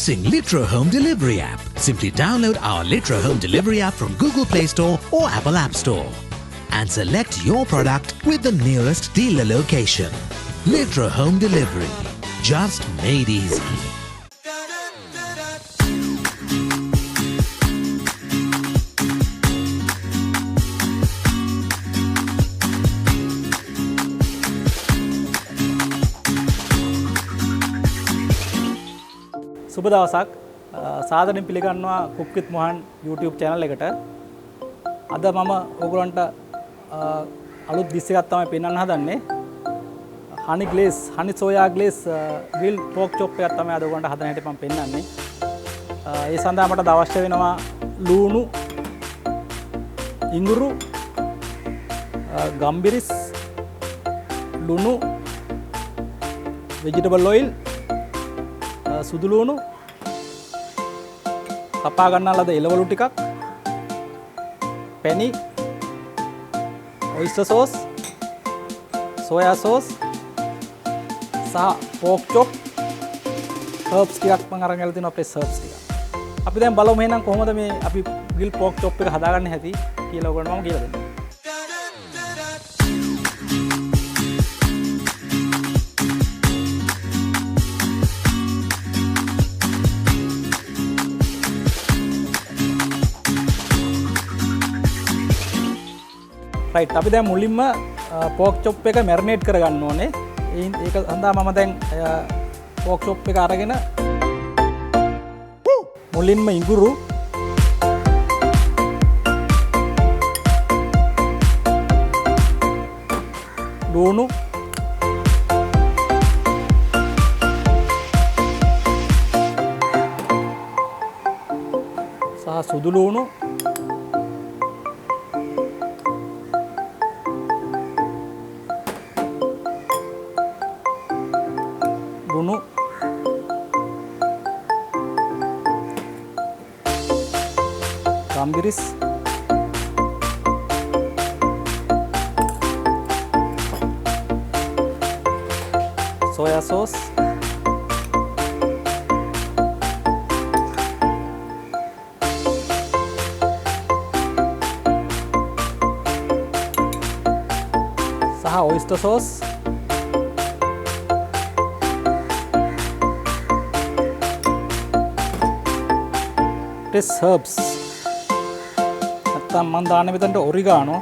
Introducing Litra Home Delivery app. Simply download our Litra Home Delivery app from Google Play Store or Apple App Store and select your product with the nearest dealer location. Litra Home Delivery. Just made easy. සුබ දවසක් සාදරයෙන් පිළිගන්නවා Cook with Mohan YouTube channel එකට. අද මම ඔයගොල්ලන්ට අලුත් dish එකක් තමයි පෙන්වන්න හදන්නේ. honey soya glaze grilled pork chop එකක් තමයි අද ඔයගොල්ලන්ට හදන හැටි මම පෙන්වන්නේ. ඒ සඳහා මට අවශ්‍ය වෙනවා ලූණු, ඉඟුරු, ගම්බිරිස්, ලුණු, vegetable oil, සුදු ලුණු, කපා ගන්නා ලද එළවලු ටිකක්, පැණි, oyster sauce, soya sauce සහ pork chop herbs ටිකක් මම අරන් ගලා තිනවා fresh herbs ටික. අපි දැන් බලමු එහෙනම් කොහොමද මේ අපි grill pork chop එක හදාගන්න හැටි කියලා ඔයගොල්ලන්ට මම කියලා දෙන්නම්. right අපි දැන් මුලින්ම pork chop එක marinate කරගන්න ඕනේ. ඒක සඳහා මම දැන් pork chop එක අරගෙන මුලින්ම ඉඟුරු, ලුණු, සහ සුදු ලුණු, ලුණු, ගම්බිරිස්, soya sauce, සහ oyster sauce, fresh herbs. නැත්තම් මම දාන්නේ මෙතනට ඔරිගානෝ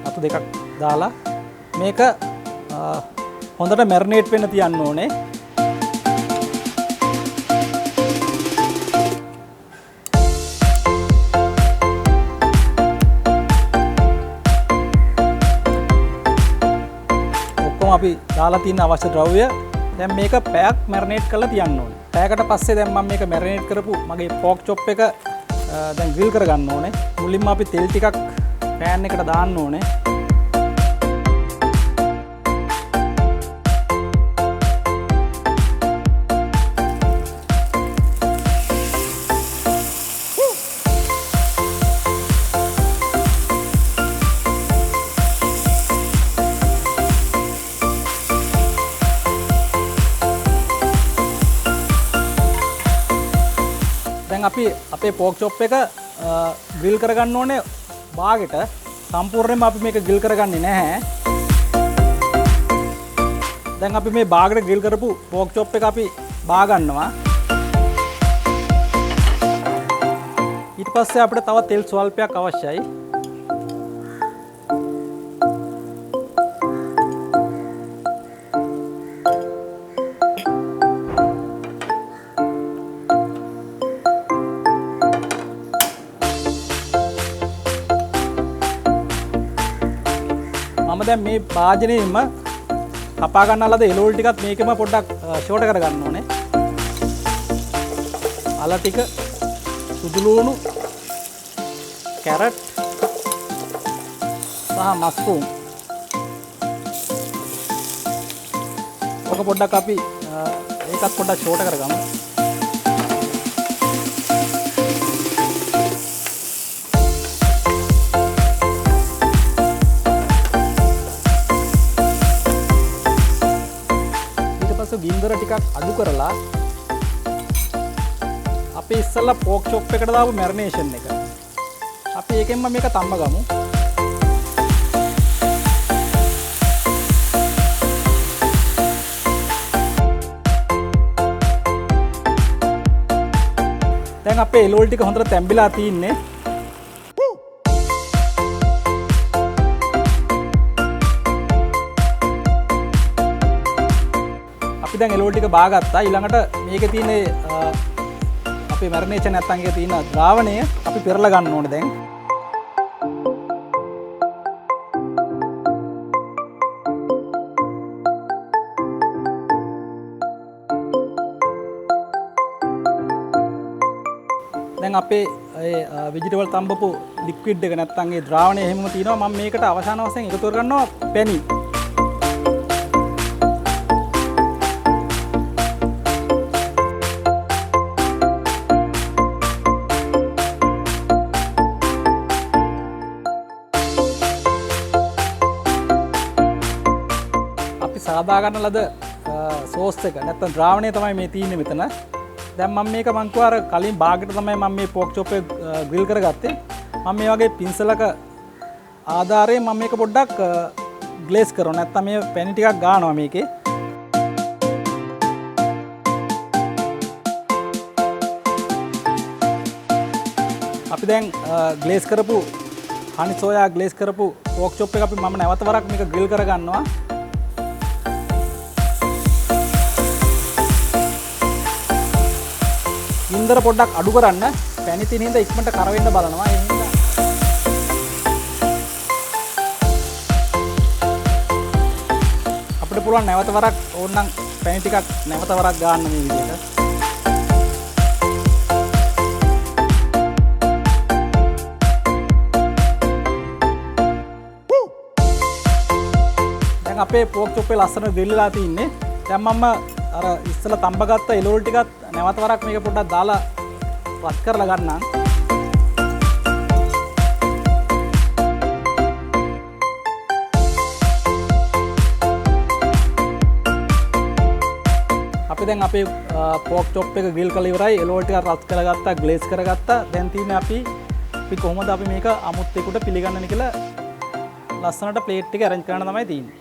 අතු දෙකක් දාලා මේක හොඳට මැරිනේට් වෙන්න තියන්න ඕනේ. ඔක්කොම අපි දාලා තියෙන අවශ්‍ය ද්‍රව්‍ය දැන් මේක පැයක් මැරිනේට් කරලා තියන්න ඕනේ. පැයකට පස්සේ දැන් මම මේක මැරිනේට් කරපු මගේ pork chop එක දැන් ග්‍රිල් කරගන්න ඕනේ. මුලින්ම අපි තෙල් ටිකක් පෑන් එකට දාන්න ඕනේ. දැන් අපි අපේ pork chop එක ග්‍රිල් කරගන්න ඕනේ බාගෙට. සම්පූර්ණයෙන්ම අපි මේක ග්‍රිල් කරගන්නේ නැහැ. දැන් අපි මේ බාගෙට ග්‍රිල් කරපු pork chop එක අපි බා ගන්නවා. ඊට පස්සේ අපිට තව තෙල් ස්වල්පයක් අවශ්‍යයි. මම දැන් මේ භාජනයෙම කපා ගන්න ලද එළවලු ටිකත් මේකෙම පොඩ්ඩක් ෂෝට් කරගන්න ඕනේ. අල ටික, සුදු ලුණු, කැරට් සහ මස්රූම්. ඔක පොඩ්ඩක් අපි ඒකත් පොඩ්ඩක් ෂෝට් කරගමු. ගින්දර ටිකක් අඩු කරලා අපි ඉස්සෙල්ලා පෝක් චොප් එකට දාපු මැරිනේෂන් එක. අපි ඒකෙන්ම මේක තම්බ ගමු. දැන් අපේ එළවලු ටික හොඳට තැම්බිලා තින්නේ. අපි දැන් එළවලු ටික බාගත්තා. ඊළඟට මේකේ තියෙන අපේ මැරිනේෂන් නැත්තම් එකේ තියෙන ද්‍රාවණය අපි පෙරලා ගන්න ඕනේ දැන්. දැන් අපේ වෙජිටබල් තම්බපු ලික්විඩ් එක නැත්තම් ඒ ද්‍රාවණය එහෙමම තියෙනවා. මම මේකට අවසාන වශයෙන් එකතු කරගන්නවා පැණි. අපි සාදා ගන්න ලද සෝස් එක නැත්තම් ද්‍රාවණය තමයි මේ තියෙන්නේ මෙතන. දැන් මම මේක මං කිව්වා අර කලින් බාගෙට තමයි මම මේ පෝක් චොප් එක ග්‍රිල් කරගත්තේ. මම මේ වගේ පින්සලක ආධාරයෙන් මම මේක පොඩ්ඩක් ග්ලේස් කරනවා. නැත්තම් මේ පැණි ටිකක් ගන්නවා මේකේ. අපි දැන් ග්ලේස් කරපු හනි සෝයා ග්ලේස් කරපු පෝක් චොප් එක අපි මම නැවත වරක් මේක ග්‍රිල් කරගන්නවා. ගින්දර පොඩ්ඩක් අඩු කරන්න. පැණි තියෙන හින්දා ඉක්මනට කර වෙන්න බලනවා. ඒ හින්දා අපිට පුළුවන් නැවත වරක් ඕනනම් පැණි ටිකක් නැවත වරක් ගන්න මේ විදිහට. දැන් අපේ පෝක් චොප් එක ලස්සන ග්‍රිල් වෙලා තින්නේ. දැන් මම අර ඉස්සෙල්ලා තම්බගත්ත එළවලු ටිකත් නැවත වරක් මේක පොඩ්ඩක් දාලා රත් කරලා ගන්නම්. අපි දැන් අපේ පෝක් චොප් එක ග්‍රිල් කරලා ඉවරයි. එළවලු ටික රත් කරගත්තා, ග්ලේස් කරගත්තා. දැන් තියෙන්නේ අපි කොහොමද අපි මේක අමුත්තෙකුට පිළිගන්නන්නේ කියලා ලස්සනට ප්ලේට් එක අරේන්ජ් කරන්න තමයි තියෙන්නේ.